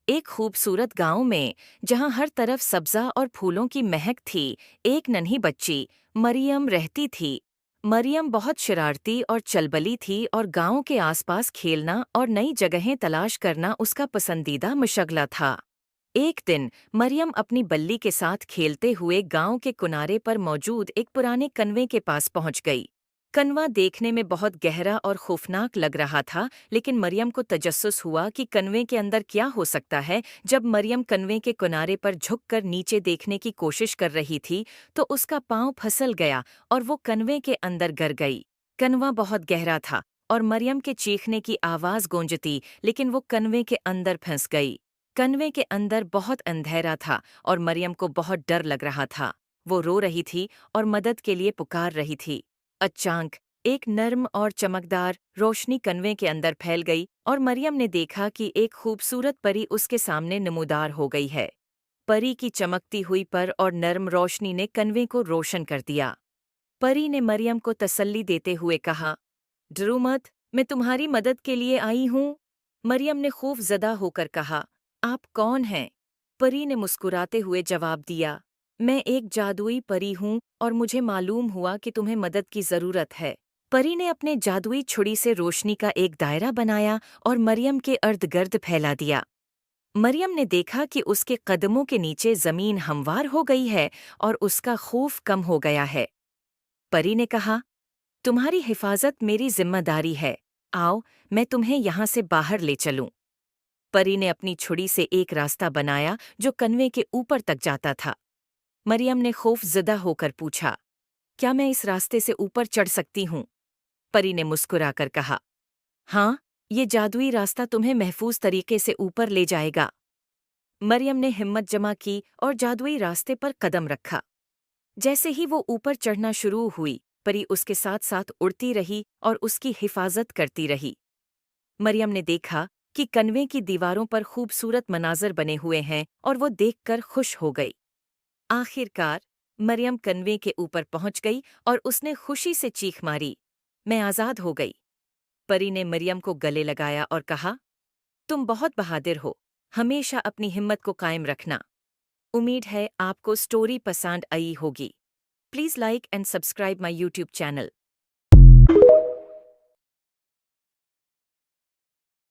एक खूबसूरत गांव में, जहां हर तरफ सब्जा और फूलों की महक थी, एक नन्ही बच्ची मरियम रहती थी। मरियम बहुत शरारती और चलबली थी और गांव के आसपास खेलना और नई जगहें तलाश करना उसका पसंदीदा मशगला था। एक दिन मरियम अपनी बल्ली के साथ खेलते हुए गांव के किनारे पर मौजूद एक पुराने कन्वे के पास पहुंच गई। कनवा देखने में बहुत गहरा और खौफनाक लग रहा था, लेकिन मरियम को तजस्सुस हुआ कि कन्वे के अंदर क्या हो सकता है। जब मरियम कन्वे के किनारे पर झुककर नीचे देखने की कोशिश कर रही थी, तो उसका पांव फिसल गया और वो कन्वे के अंदर गिर गई। कनवा बहुत गहरा था और मरियम के चीखने की आवाज गूंजती, लेकिन वो कन्वे के अंदर फंस गई। कन्वे के अंदर बहुत अंधेरा था और मरियम को बहुत डर लग रहा था। वो रो रही थी और मदद के लिए पुकार रही थी। अचानक एक नर्म और चमकदार रोशनी कन्वे के अंदर फैल गई और मरियम ने देखा कि एक खूबसूरत परी उसके सामने नमूदार हो गई है। परी की चमकती हुई पर और नर्म रोशनी ने कन्वे को रोशन कर दिया। परी ने मरियम को तसल्ली देते हुए कहा, डरो मत, मैं तुम्हारी मदद के लिए आई हूँ। मरियम ने खौफजदा होकर कहा, आप कौन हैं? परी ने मुस्कुराते हुए जवाब दिया, मैं एक जादुई परी हूँ और मुझे मालूम हुआ कि तुम्हें मदद की ज़रूरत है। परी ने अपने जादुई छुरी से रोशनी का एक दायरा बनाया और मरियम के इर्द-गिर्द फैला दिया। मरियम ने देखा कि उसके कदमों के नीचे ज़मीन हमवार हो गई है और उसका खौफ कम हो गया है। परी ने कहा, तुम्हारी हिफाजत मेरी जिम्मेदारी है। आओ, मैं तुम्हें यहाँ से बाहर ले चलूं। परी ने अपनी छुरी से एक रास्ता बनाया जो कन्वे के ऊपर तक जाता था। मरियम ने खौफजदा होकर पूछा, क्या मैं इस रास्ते से ऊपर चढ़ सकती हूँ? परी ने मुस्कुराकर कहा, हाँ, ये जादुई रास्ता तुम्हें महफूज तरीके से ऊपर ले जाएगा। मरियम ने हिम्मत जमा की और जादुई रास्ते पर कदम रखा। जैसे ही वो ऊपर चढ़ना शुरू हुई, परी उसके साथ साथ उड़ती रही और उसकी हिफाजत करती रही। मरियम ने देखा कि कन्वे की दीवारों पर खूबसूरत मनाजर बने हुए हैं और वो देखकर खुश हो गई। आखिरकार मरियम कन्वे के ऊपर पहुंच गई और उसने खुशी से चीख मारी, मैं आज़ाद हो गई। परी ने मरियम को गले लगाया और कहा, तुम बहुत बहादुर हो, हमेशा अपनी हिम्मत को कायम रखना। उम्मीद है आपको स्टोरी पसंद आई होगी। Please like and subscribe my YouTube channel.